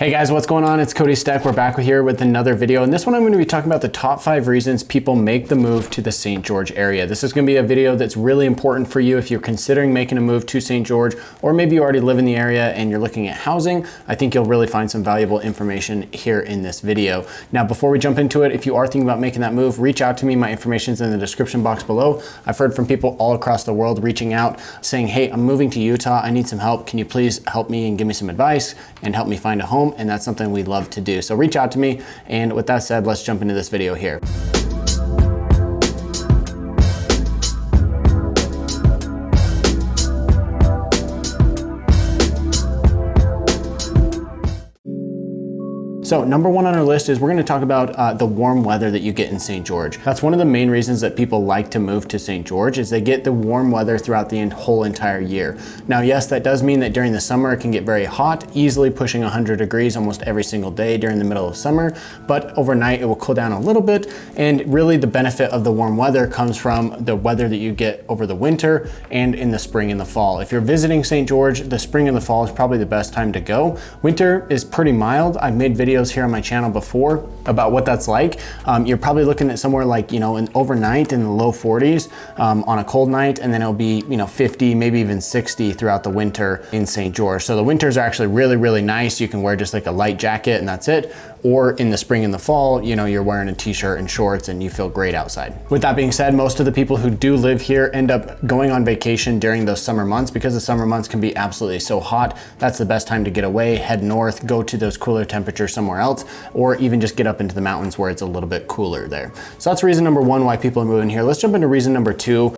Hey guys, what's going on? It's Cody Steck. We're back here with another video. In this one, I'm going to be talking about the top 5 reasons people make the move to the St. George area. This is going to be a video that's really important for you if you're considering making a move to St. George, or maybe you already live in the area and you're looking at housing. I think you'll really find some valuable information here in this video. Now, before we jump into it, if you are thinking about making that move, reach out to me. My information's in the description box below. I've heard from people all across the world reaching out saying, hey, I'm moving to Utah. I need some help. Can you please help me and give me some advice and help me find a home? And that's something we love to do. So reach out to me. And with that said, let's jump into this video here. So number one on our list is we're going to talk about the warm weather that you get in St. George. That's one of the main reasons that people like to move to St. George is they get the warm weather throughout the whole entire year. Now, yes, that does mean that during the summer it can get very hot, easily pushing 100 degrees almost every single day during the middle of summer, but overnight it will cool down a little bit. And really the benefit of the warm weather comes from the weather that you get over the winter and in the spring and the fall. If you're visiting St. George, the spring and the fall is probably the best time to go. Winter is pretty mild. I've made videos here on my channel before about what that's like. You're probably looking at somewhere like, an overnight in the low 40s on a cold night, and then it'll be, 50, maybe even 60 throughout the winter in St. George. So the winters are actually really, really nice. You can wear just like a light jacket and that's it. Or in the spring and the fall, you're wearing a t-shirt and shorts and you feel great outside. With that being said, most of the people who do live here end up going on vacation during those summer months because the summer months can be absolutely so hot. That's the best time to get away, head north, go to those cooler temperatures somewhere else, or even just get up into the mountains where it's a little bit cooler there. So that's reason number one why people are moving here. Let's jump into reason number two.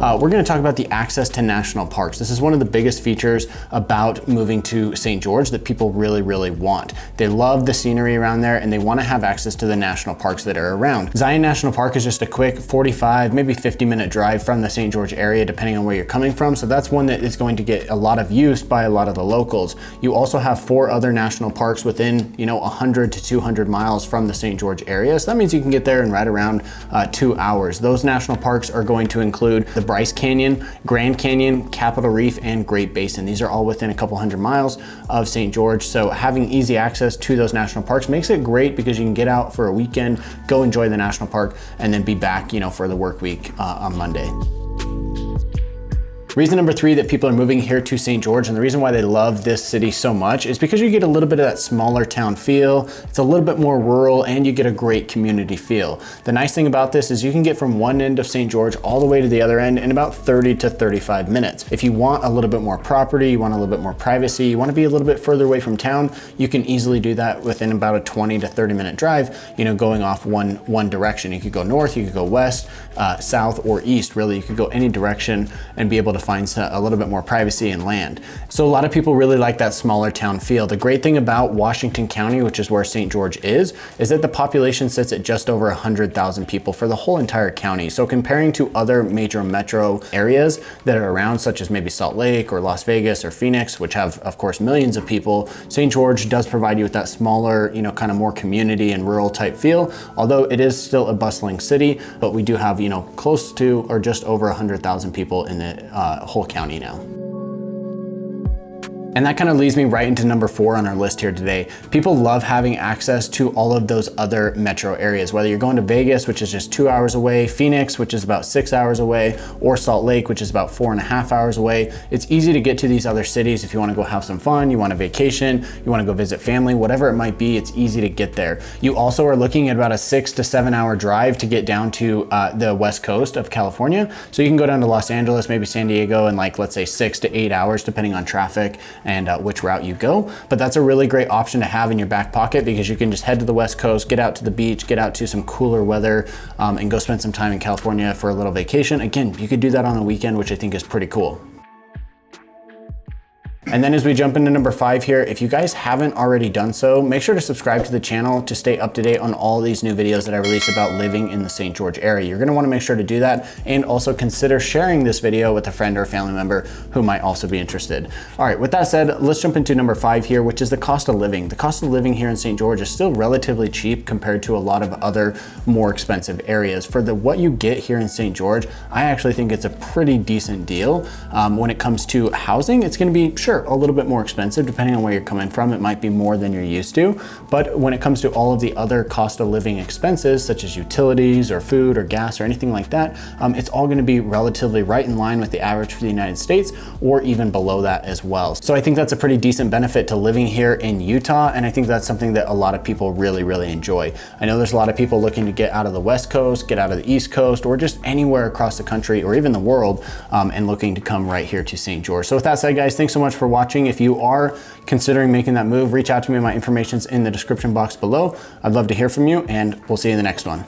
We're going to talk about the access to national parks. This is one of the biggest features about moving to St. George that people really, really want. They love the scenery around there and they want to have access to the national parks that are around. Zion National Park is just a quick 45, maybe 50-minute drive from the St. George area, depending on where you're coming from. So that's one that is going to get a lot of use by a lot of the locals. You also have 4 other national parks within, 100 to 200 miles from the St. George area. So that means you can get there in right around 2 hours. Those national parks are going to include the Bryce Canyon, Grand Canyon, Capitol Reef, and Great Basin. These are all within a couple hundred miles of St. George. So having easy access to those national parks makes it great because you can get out for a weekend, go enjoy the national park, and then be back, for the work week on Monday. Reason number 3 that people are moving here to St. George, and the reason why they love this city so much, is because you get a little bit of that smaller town feel. It's a little bit more rural and you get a great community feel. The nice thing about this is you can get from one end of St. George all the way to the other end in about 30 to 35 minutes. If you want a little bit more property, you want a little bit more privacy, you want to be a little bit further away from town, you can easily do that within about a 20 to 30 minute drive, going off one direction. You could go north, you could go west, south, or east. Really, you could go any direction and be able to find a little bit more privacy and land. So a lot of people really like that smaller town feel. The great thing about Washington County, which is where St. George is that the population sits at just over 100,000 people for the whole entire county. So comparing to other major metro areas that are around, such as maybe Salt Lake or Las Vegas or Phoenix, which have, of course, millions of people, St. George does provide you with that smaller, kind of more community and rural type feel, although it is still a bustling city, but we do have, close to or just over 100,000 people in the whole county now. And that kind of leads me right into number 4 on our list here today. People love having access to all of those other metro areas, whether you're going to Vegas, which is just 2 hours away, Phoenix, which is about 6 hours away, or Salt Lake, which is about 4.5 hours away. It's easy to get to these other cities if you want to go have some fun, you want a vacation, you want to go visit family, whatever it might be, it's easy to get there. You also are looking at about a 6 to 7 hour drive to get down to the west coast of California. So you can go down to Los Angeles, maybe San Diego in let's say 6 to 8 hours, depending on traffic and which route you go. But that's a really great option to have in your back pocket because you can just head to the West Coast, get out to the beach, get out to some cooler weather, and go spend some time in California for a little vacation. Again, you could do that on a weekend, which I think is pretty cool. And then as we jump into number 5 here, if you guys haven't already done so, make sure to subscribe to the channel to stay up to date on all these new videos that I release about living in the St. George area. You're gonna wanna make sure to do that and also consider sharing this video with a friend or family member who might also be interested. All right, with that said, let's jump into number 5 here, which is the cost of living. The cost of living here in St. George is still relatively cheap compared to a lot of other more expensive areas. For what you get here in St. George, I actually think it's a pretty decent deal. When it comes to housing, it's gonna be, sure, sure, a little bit more expensive depending on where you're coming from. It might be more than you're used to, but when it comes to all of the other cost of living expenses, such as utilities or food or gas or anything like that, it's all gonna be relatively right in line with the average for the United States, or even below that as well. So I think that's a pretty decent benefit to living here in Utah, and I think that's something that a lot of people really enjoy. I know there's a lot of people looking to get out of the West Coast, get out of the East Coast, or just anywhere across the country or even the world, and looking to come right here to St. George. So with that said, guys, thanks so much for watching. If you are considering making that move, reach out to me. My information's in the description box below. I'd love to hear from you, and we'll see you in the next one.